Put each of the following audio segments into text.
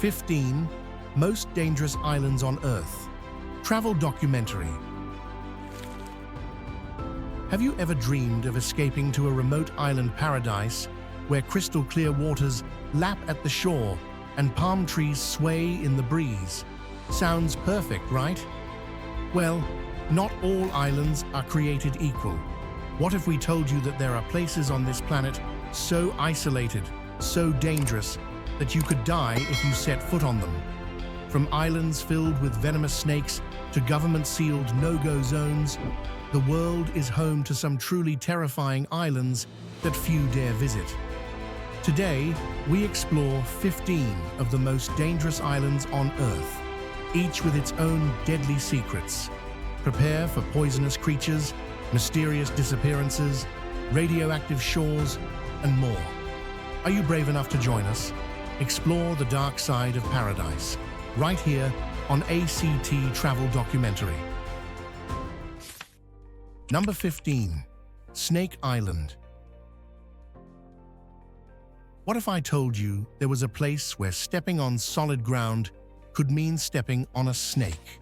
15 Most Dangerous Islands on Earth. Travel documentary. Have you ever dreamed of escaping to a remote island paradise where crystal clear waters lap at the shore and palm trees sway in the breeze? Sounds perfect, right? Well, not all islands are created equal. What if we told you that there are places on this planet so isolated, so dangerous, that you could die if you set foot on them? From islands filled with venomous snakes to government-sealed no-go zones, the world is home to some truly terrifying islands that few dare visit. Today, we explore 15 of the most dangerous islands on Earth, each with its own deadly secrets. Prepare for poisonous creatures, mysterious disappearances, radioactive shores, and more. Are you brave enough to join us? Explore the dark side of paradise, right here on ACT Travel Documentary. Number 15. Snake Island. What if I told you there was a place where stepping on solid ground could mean stepping on a snake?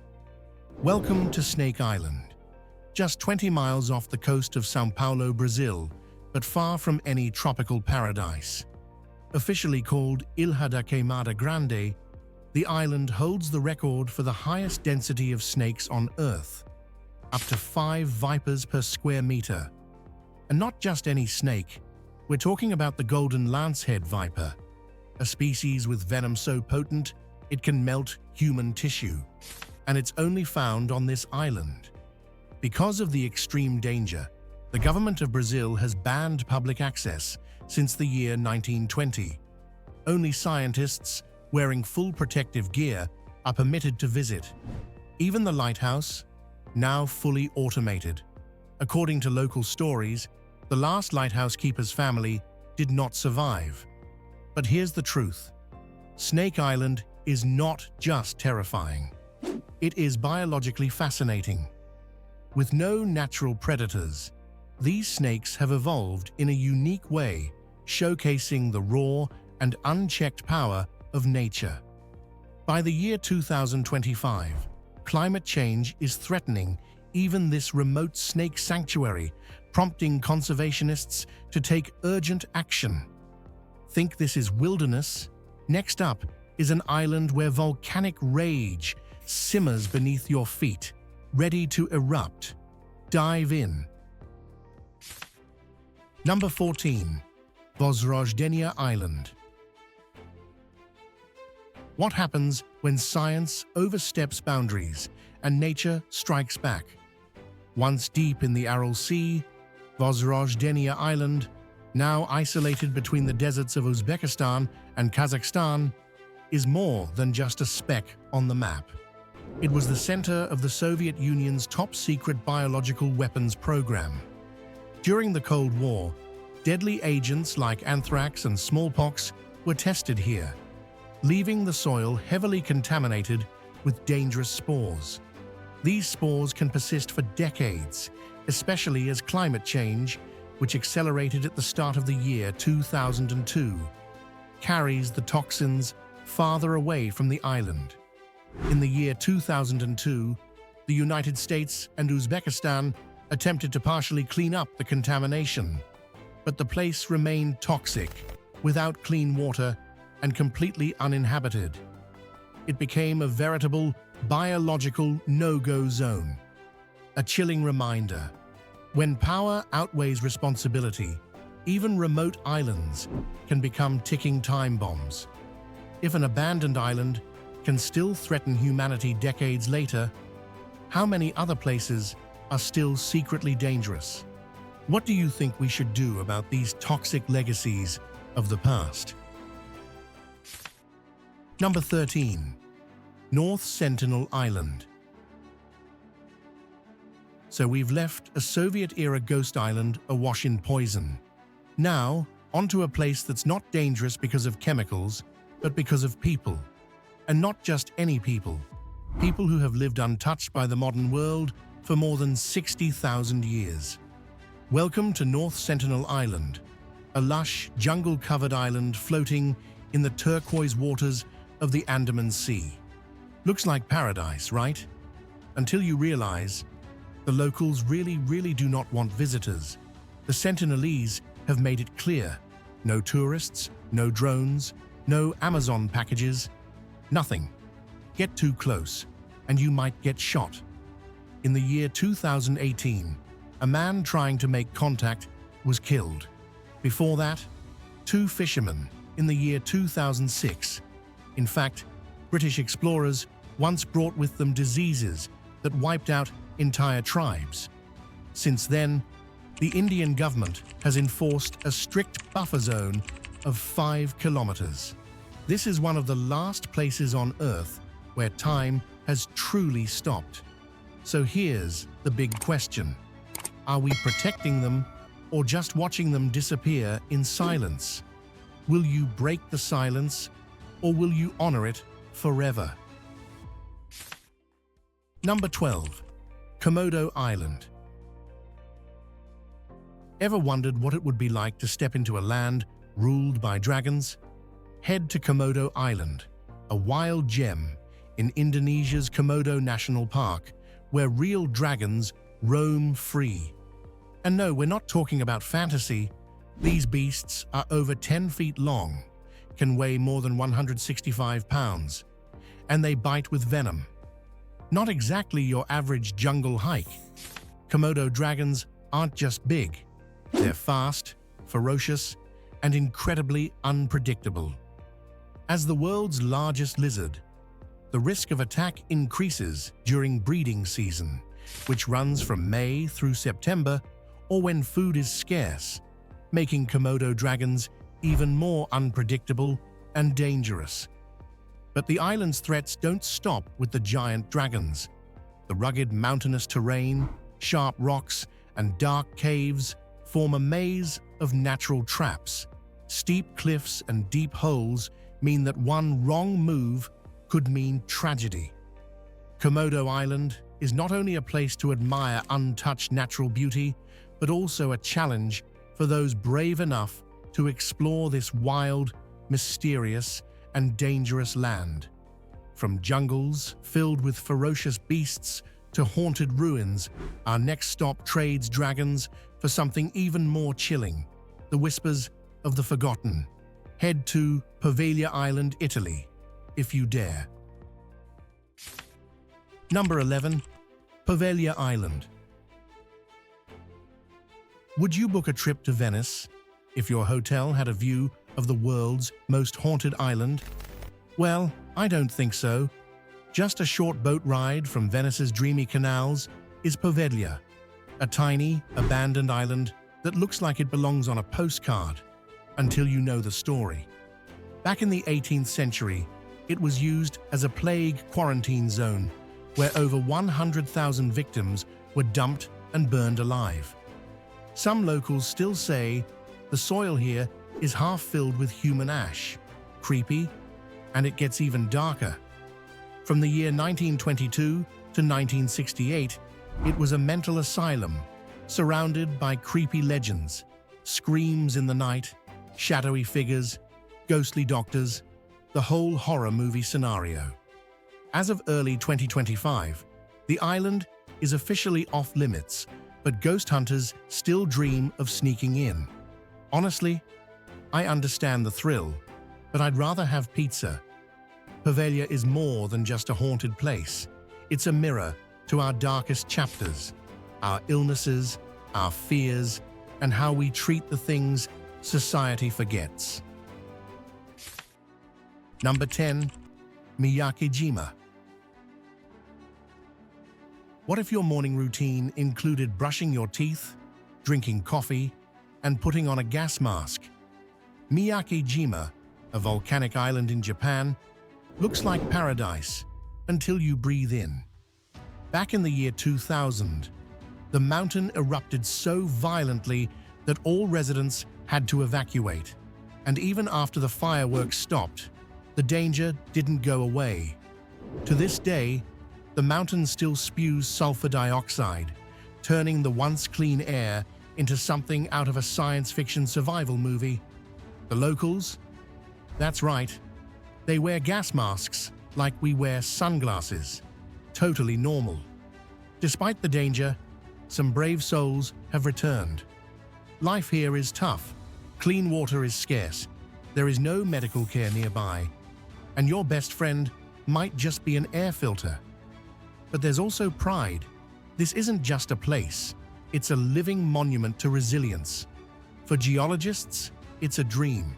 Welcome to Snake Island. Just 20 miles off the coast of São Paulo, Brazil, but far from any tropical paradise. Officially called Ilha da Queimada Grande, the island holds the record for the highest density of snakes on Earth, up to 5 vipers per square meter. And not just any snake, we're talking about the golden lancehead viper, a species with venom so potent it can melt human tissue, and it's only found on this island. Because of the extreme danger, the government of Brazil has banned public access since the year 1920. Only scientists wearing full protective gear are permitted to visit. Even the lighthouse, now fully automated. According to local stories, the last lighthouse keeper's family did not survive. But here's the truth. Snake Island is not just terrifying. It is biologically fascinating. With no natural predators, these snakes have evolved in a unique way, showcasing the raw and unchecked power of nature. By the year 2025, climate change is threatening even this remote snake sanctuary, prompting conservationists to take urgent action. Think this is wilderness? Next up is an island where volcanic rage simmers beneath your feet, ready to erupt. Dive in. Number 14. Vozrozhdeniya Island. What happens when science oversteps boundaries and nature strikes back? Once deep in the Aral Sea, Vozrozhdeniya Island, now isolated between the deserts of Uzbekistan and Kazakhstan, is more than just a speck on the map. It was the center of the Soviet Union's top-secret biological weapons program. During the Cold War, deadly agents like anthrax and smallpox were tested here, leaving the soil heavily contaminated with dangerous spores. These spores can persist for decades, especially as climate change, which accelerated at the start of the year 2002, carries the toxins farther away from the island. In the year 2002, the United States and Uzbekistan attempted to partially clean up the contamination, but the place remained toxic, without clean water and completely uninhabited. It became a veritable biological no-go zone. A chilling reminder: when power outweighs responsibility, even remote islands can become ticking time bombs. If an abandoned island can still threaten humanity decades later, how many other places are still secretly dangerous? What do you think we should do about these toxic legacies of the past? Number 13. North Sentinel Island. So we've left a Soviet-era ghost island awash in poison. Now, onto a place that's not dangerous because of chemicals, but because of people. And not just any people. People who have lived untouched by the modern world for more than 60,000 years. Welcome to North Sentinel Island, a lush, jungle-covered island floating in the turquoise waters of the Andaman Sea. Looks like paradise, right? Until you realize the locals really do not want visitors. The Sentinelese have made it clear. No tourists, no drones, no Amazon packages, nothing. Get too close, and you might get shot. In the year 2018, a man trying to make contact was killed. Before that, 2 fishermen in the year 2006. In fact, British explorers once brought with them diseases that wiped out entire tribes. Since then, the Indian government has enforced a strict buffer zone of 5 kilometers. This is one of the last places on Earth where time has truly stopped. So here's the big question. Are we protecting them or just watching them disappear in silence? Will you break the silence or will you honor it forever? Number 12. Komodo Island. Ever wondered what it would be like to step into a land ruled by dragons? Head to Komodo Island, a wild gem in Indonesia's Komodo National Park, where real dragons roam free. And no, we're not talking about fantasy. These beasts are over 10 feet long, can weigh more than 165 pounds, and they bite with venom. Not exactly your average jungle hike. Komodo dragons aren't just big. They're fast, ferocious, and incredibly unpredictable. As the world's largest lizard, the risk of attack increases during breeding season, which runs from May through September, or when food is scarce, making Komodo dragons even more unpredictable and dangerous. But the island's threats don't stop with the giant dragons. The rugged mountainous terrain, sharp rocks, and dark caves form a maze of natural traps. Steep cliffs and deep holes mean that one wrong move could mean tragedy. Komodo Island is not only a place to admire untouched natural beauty, but also a challenge for those brave enough to explore this wild, mysterious, and dangerous land. From jungles filled with ferocious beasts to haunted ruins, our next stop trades dragons for something even more chilling: the whispers of the forgotten. Head to Poveglia Island, Italy, if you dare. Number 11. Poveglia Island. Would you book a trip to Venice if your hotel had a view of the world's most haunted island? Well, I don't think so. Just a short boat ride from Venice's dreamy canals is Poveglia, a tiny, abandoned island that looks like it belongs on a postcard, until you know the story. Back in the 18th century, it was used as a plague quarantine zone where over 100,000 victims were dumped and burned alive. Some locals still say the soil here is half filled with human ash. Creepy, and it gets even darker. From the year 1922 to 1968, it was a mental asylum, surrounded by creepy legends, screams in the night, shadowy figures, ghostly doctors, the whole horror movie scenario. As of early 2025, the island is officially off limits, but ghost hunters still dream of sneaking in. Honestly, I understand the thrill, but I'd rather have pizza. Poveglia is more than just a haunted place. It's a mirror to our darkest chapters, our illnesses, our fears, and how we treat the things society forgets. Number 10. Miyake-jima. What if your morning routine included brushing your teeth, drinking coffee, and putting on a gas mask? Miyake-jima, a volcanic island in Japan, looks like paradise until you breathe in. Back in the year 2000, the mountain erupted so violently that all residents had to evacuate. And even after the fireworks stopped, the danger didn't go away. To this day, the mountain still spews sulfur dioxide, turning the once clean air into something out of a science fiction survival movie. The locals? That's right. They wear gas masks like we wear sunglasses. Totally normal. Despite the danger, some brave souls have returned. Life here is tough. Clean water is scarce. There is no medical care nearby. And your best friend might just be an air filter. But there's also pride. This isn't just a place. It's a living monument to resilience. For geologists, it's a dream.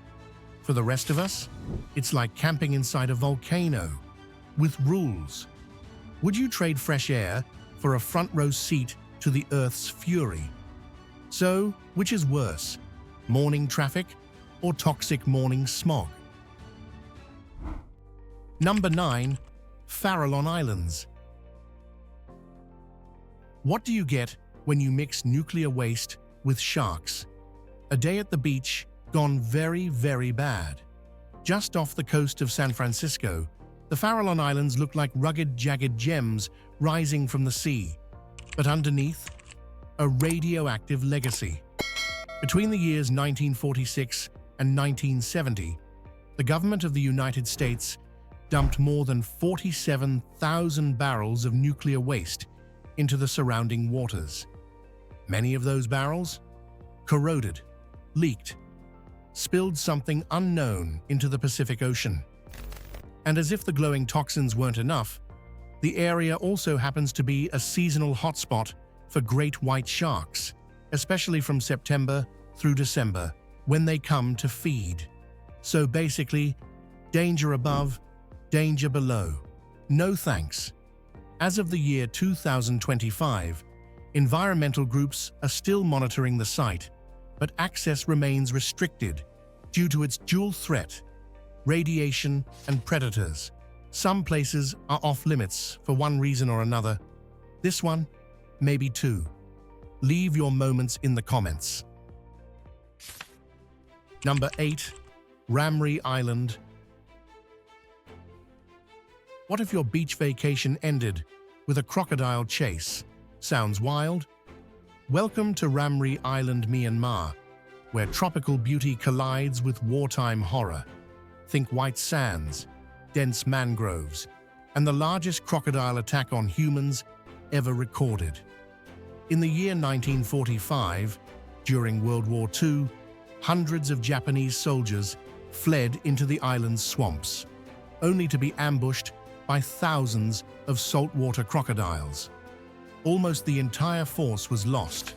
For the rest of us, it's like camping inside a volcano, with rules. Would you trade fresh air for a front row seat to the Earth's fury? So, which is worse, morning traffic or toxic morning smog? Number 9. Farallon Islands. What do you get when you mix nuclear waste with sharks? A day at the beach gone very, very bad. Just off the coast of San Francisco, the Farallon Islands look like rugged, jagged gems rising from the sea. But underneath, a radioactive legacy. Between the years 1946 and 1970, the government of the United States dumped more than 47,000 barrels of nuclear waste into the surrounding waters. Many of those barrels corroded, leaked, spilled something unknown into the Pacific Ocean. And as if the glowing toxins weren't enough, the area also happens to be a seasonal hotspot for great white sharks, especially from September through December, when they come to feed. So basically, danger above, danger below. No thanks. As of the year 2025, environmental groups are still monitoring the site, but access remains restricted due to its dual threat: radiation and predators. Some places are off limits for one reason or another. This one, maybe two. Leave your moments in the comments. Number 8. Ramree Island. What if your beach vacation ended with a crocodile chase? Sounds wild? Welcome to Ramree Island, Myanmar, where tropical beauty collides with wartime horror. Think white sands, dense mangroves, and the largest crocodile attack on humans ever recorded. In the year 1945, during World War II, hundreds of Japanese soldiers fled into the island's swamps, only to be ambushed by thousands of saltwater crocodiles. Almost the entire force was lost.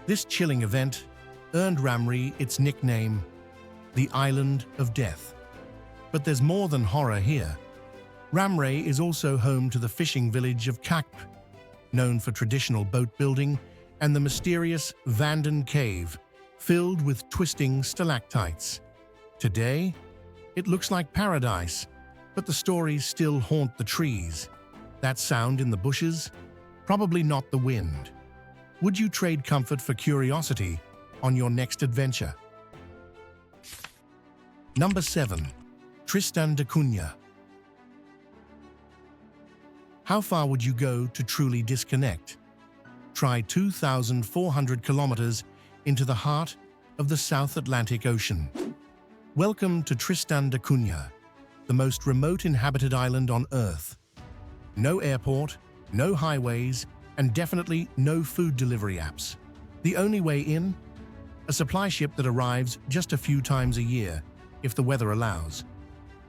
This chilling event earned Ramree its nickname, the Island of Death. But there's more than horror here. Ramree is also home to the fishing village of Kakp, known for traditional boat building, and the mysterious Vanden Cave, filled with twisting stalactites. Today, it looks like paradise, but the stories still haunt the trees. That sound in the bushes? Probably not the wind. Would you trade comfort for curiosity on your next adventure? Number 7. Tristan da Cunha. How far would you go to truly disconnect? Try 2,400 kilometers into the heart of the South Atlantic Ocean. Welcome to Tristan da Cunha, the most remote inhabited island on Earth. No airport, no highways, and definitely no food delivery apps. The only way in? A supply ship that arrives just a few times a year, if the weather allows.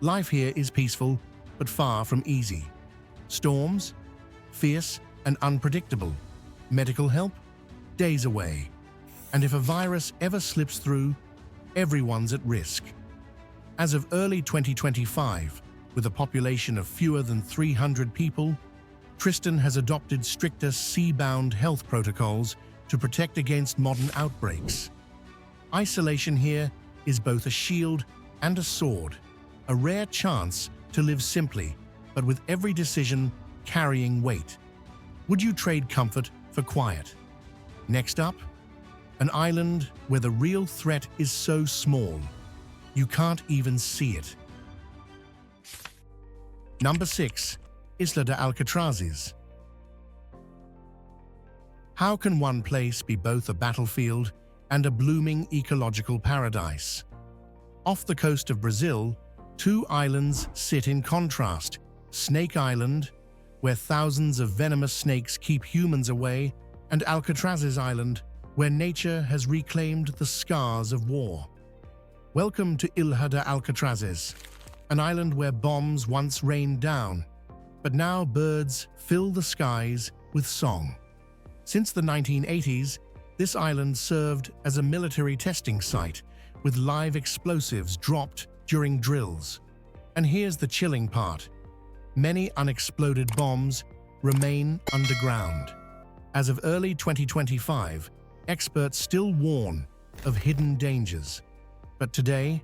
Life here is peaceful, but far from easy. Storms? Fierce and unpredictable. Medical help? Days away. And if a virus ever slips through, everyone's at risk. As of early 2025, with a population of fewer than 300 people, Tristan has adopted stricter sea-bound health protocols to protect against modern outbreaks. Isolation here is both a shield and a sword, a rare chance to live simply, but with every decision carrying weight. Would you trade comfort for quiet? Next up, an island where the real threat is so small, you can't even see it. Number 6. Isla de Alcatrazes. How can one place be both a battlefield and a blooming ecological paradise? Off the coast of Brazil, Two islands sit in contrast: Snake Island, where thousands of venomous snakes keep humans away, and Alcatrazes Island, where nature has reclaimed the scars of war. Welcome to Ilha de Alcatrazes, an island where bombs once rained down, but now birds fill the skies with song. Since the 1980s, this island served as a military testing site, with live explosives dropped during drills. And here's the chilling part: many unexploded bombs remain underground. As of early 2025, experts still warn of hidden dangers. But today,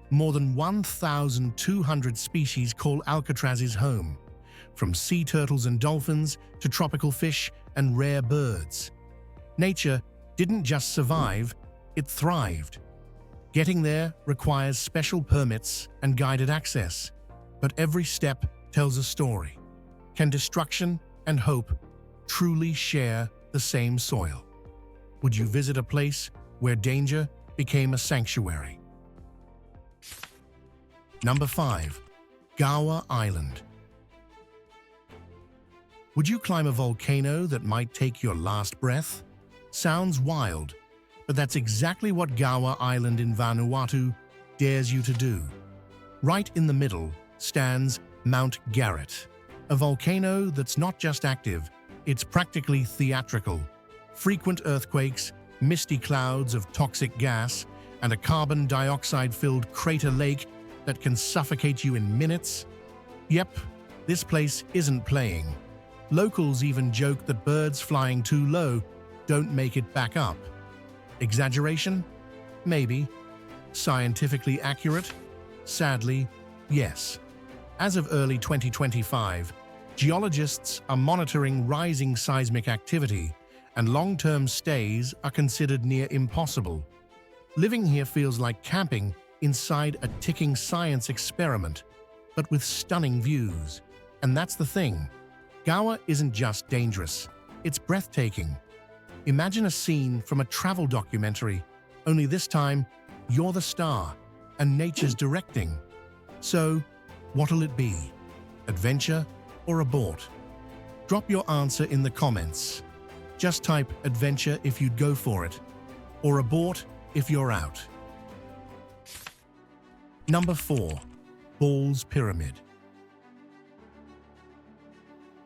more than 1,200 species call Alcatrazes home, from sea turtles and dolphins to tropical fish and rare birds. Nature didn't just survive, it thrived. Getting there requires special permits and guided access, but every step tells a story. Can destruction and hope truly share the same soil? Would you visit a place where danger became a sanctuary? Number 5. Gaua Island. Would you climb a volcano that might take your last breath? Sounds wild, but that's exactly what Gaua Island in Vanuatu dares you to do. Right in the middle stands Mount Garrett, a volcano that's not just active, it's practically theatrical. Frequent earthquakes, misty clouds of toxic gas, and a carbon dioxide-filled crater lake that can suffocate you in minutes. Yep, this place isn't playing. Locals even joke that birds flying too low don't make it back up. Exaggeration? Maybe. Scientifically accurate? Sadly, yes. As of early 2025, geologists are monitoring rising seismic activity, and long-term stays are considered near impossible. Living here feels like camping inside a ticking science experiment, but with stunning views. And that's the thing. Gaua isn't just dangerous, it's breathtaking. Imagine a scene from a travel documentary, only this time you're the star and nature's directing. So, what'll it be? Adventure or abort? Drop your answer in the comments. Just type adventure if you'd go for it, or abort if you're out. Number 4. Ball's Pyramid.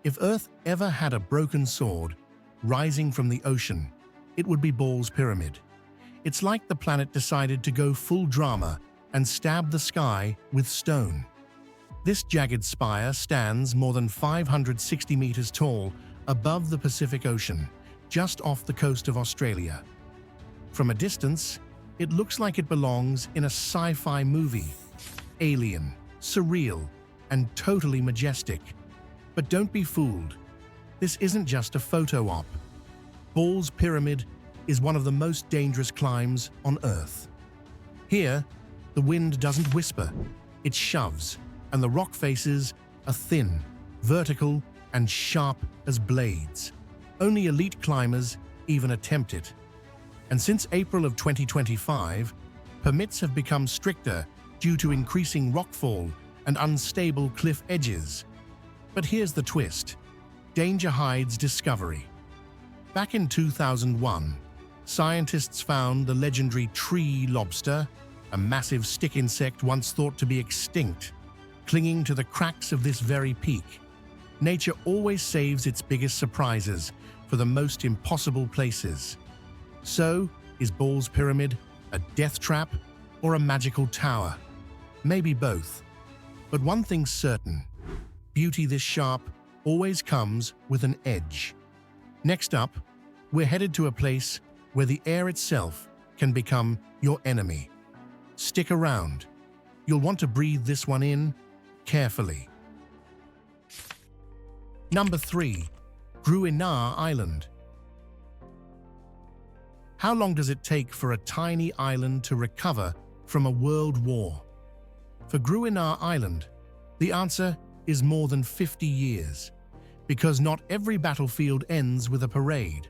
If Earth ever had a broken sword rising from the ocean, it would be Ball's Pyramid. It's like the planet decided to go full drama and stab the sky with stone. This jagged spire stands more than 560 meters tall above the Pacific Ocean, just off the coast of Australia. From a distance, it looks like it belongs in a sci-fi movie. Alien, surreal, and totally majestic. But don't be fooled. This isn't just a photo op. Ball's Pyramid is one of the most dangerous climbs on Earth. Here, the wind doesn't whisper, it shoves, and the rock faces are thin, vertical, and sharp as blades. Only elite climbers even attempt it. And since April of 2025, permits have become stricter due to increasing rockfall and unstable cliff edges. But here's the twist. Danger hides discovery. Back in 2001, scientists found the legendary tree lobster, a massive stick insect once thought to be extinct, clinging to the cracks of this very peak. Nature always saves its biggest surprises for the most impossible places. So, is Ball's Pyramid a death trap or a magical tower? Maybe both. But one thing's certain. Beauty this sharp always comes with an edge. Next up, we're headed to a place where the air itself can become your enemy. Stick around. You'll want to breathe this one in carefully. Number 3. Gruinard Island. How long does it take for a tiny island to recover from a world war? For Gruinard Island, the answer is more than 50 years, because not every battlefield ends with a parade.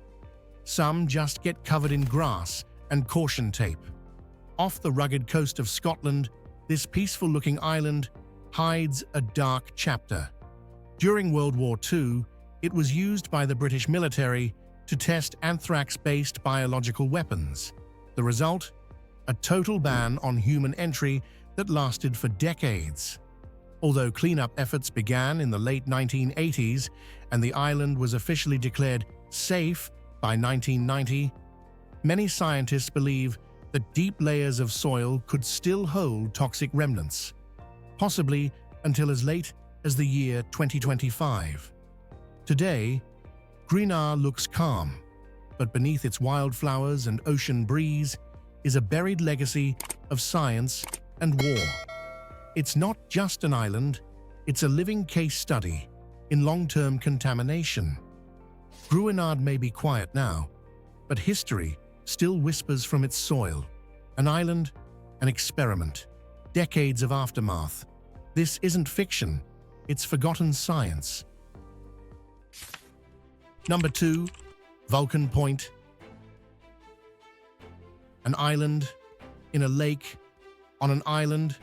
Some just get covered in grass and caution tape. Off the rugged coast of Scotland, this peaceful-looking island hides a dark chapter. During World War II, it was used by the British military to test anthrax-based biological weapons. The result? A total ban on human entry that lasted for decades. Although cleanup efforts began in the late 1980s and the island was officially declared safe by 1990, many scientists believe that deep layers of soil could still hold toxic remnants, possibly until as late as the year 2025. Today, Gruinard looks calm, but beneath its wildflowers and ocean breeze is a buried legacy of science and war. It's not just an island, it's a living case study in long-term contamination. Gruinard may be quiet now, but history still whispers from its soil. An island, an experiment, decades of aftermath. This isn't fiction, it's forgotten science. Number 2, Vulcan Point. An island in a lake, on an island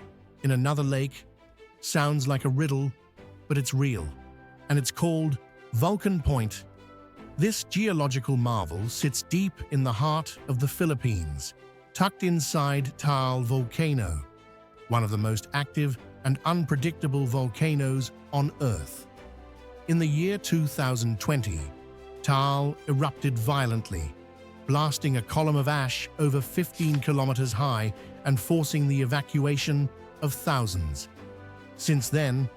in another lake, sounds like a riddle, but it's real, and it's called Vulcan Point. This geological marvel sits deep in the heart of the Philippines, tucked inside Taal volcano, one of the most active and unpredictable volcanoes on Earth. In the year 2020, Taal erupted violently, blasting a column of ash over 15 kilometers high and forcing the evacuation of thousands. Since then,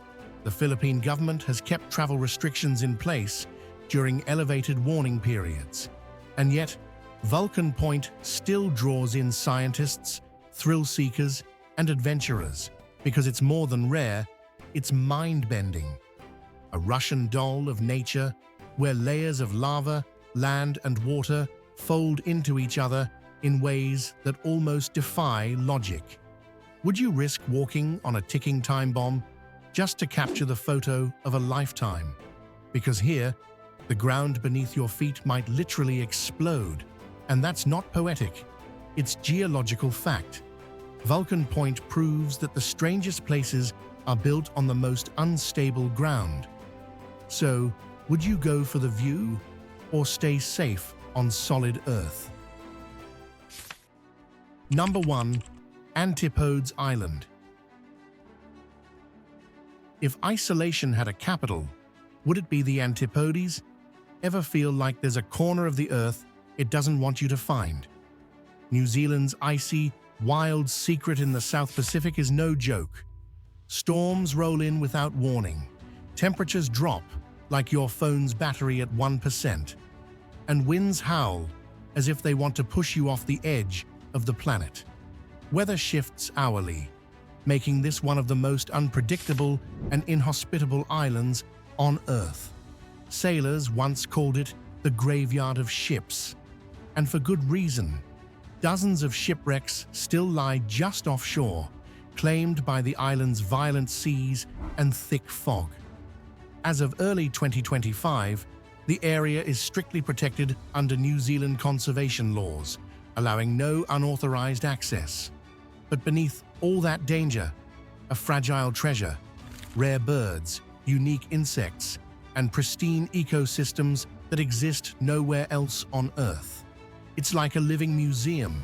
the Philippine government has kept travel restrictions in place during elevated warning periods. And yet, Vulcan Point still draws in scientists, thrill seekers, and adventurers because it's more than rare, it's mind-bending. A Russian doll of nature where layers of lava, land, and water fold into each other in ways that almost defy logic. Would you risk walking on a ticking time bomb just to capture the photo of a lifetime? Because here, the ground beneath your feet might literally explode. And that's not poetic, it's geological fact. Vulcan Point proves that the strangest places are built on the most unstable ground. So, would you go for the view or stay safe on solid Earth? Number 1, Antipodes Island. If isolation had a capital, would it be the Antipodes? Ever feel like there's a corner of the Earth it doesn't want you to find? New Zealand's icy, wild secret in the South Pacific is no joke. Storms roll in without warning. Temperatures drop like your phone's battery at 1%. And winds howl as if they want to push you off the edge of the planet. Weather shifts hourly, making this one of the most unpredictable and inhospitable islands on Earth. Sailors once called it the graveyard of ships. And for good reason. Dozens of shipwrecks still lie just offshore, claimed by the island's violent seas and thick fog. As of early 2025, the area is strictly protected under New Zealand conservation laws, allowing no unauthorized access. But beneath all that danger, a fragile treasure, rare birds, unique insects, and pristine ecosystems that exist nowhere else on Earth. It's like a living museum,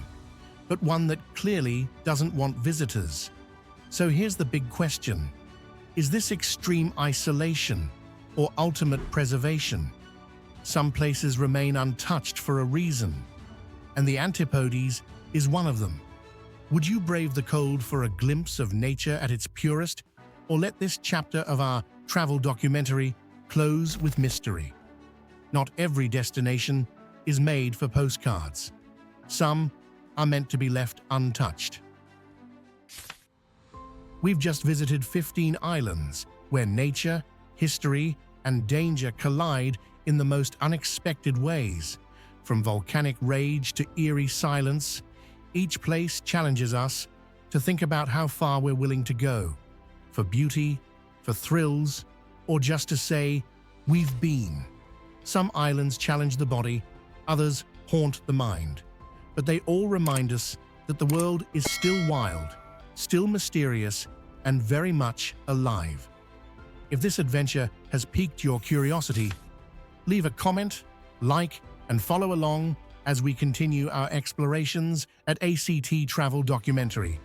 but one that clearly doesn't want visitors. So here's the big question. Is this extreme isolation or ultimate preservation? Some places remain untouched for a reason, and the Antipodes is one of them. Would you brave the cold for a glimpse of nature at its purest, or let this chapter of our travel documentary close with mystery? Not every destination is made for postcards. Some are meant to be left untouched. We've just visited 15 islands where nature, history, and danger collide in the most unexpected ways. From volcanic rage to eerie silence, each place challenges us to think about how far we're willing to go. For beauty, for thrills, or just to say, we've been. Some islands challenge the body, others haunt the mind. But they all remind us that the world is still wild, still mysterious, and very much alive. If this adventure has piqued your curiosity, leave a comment, like, and follow along as we continue our explorations at ACT Travel Documentary.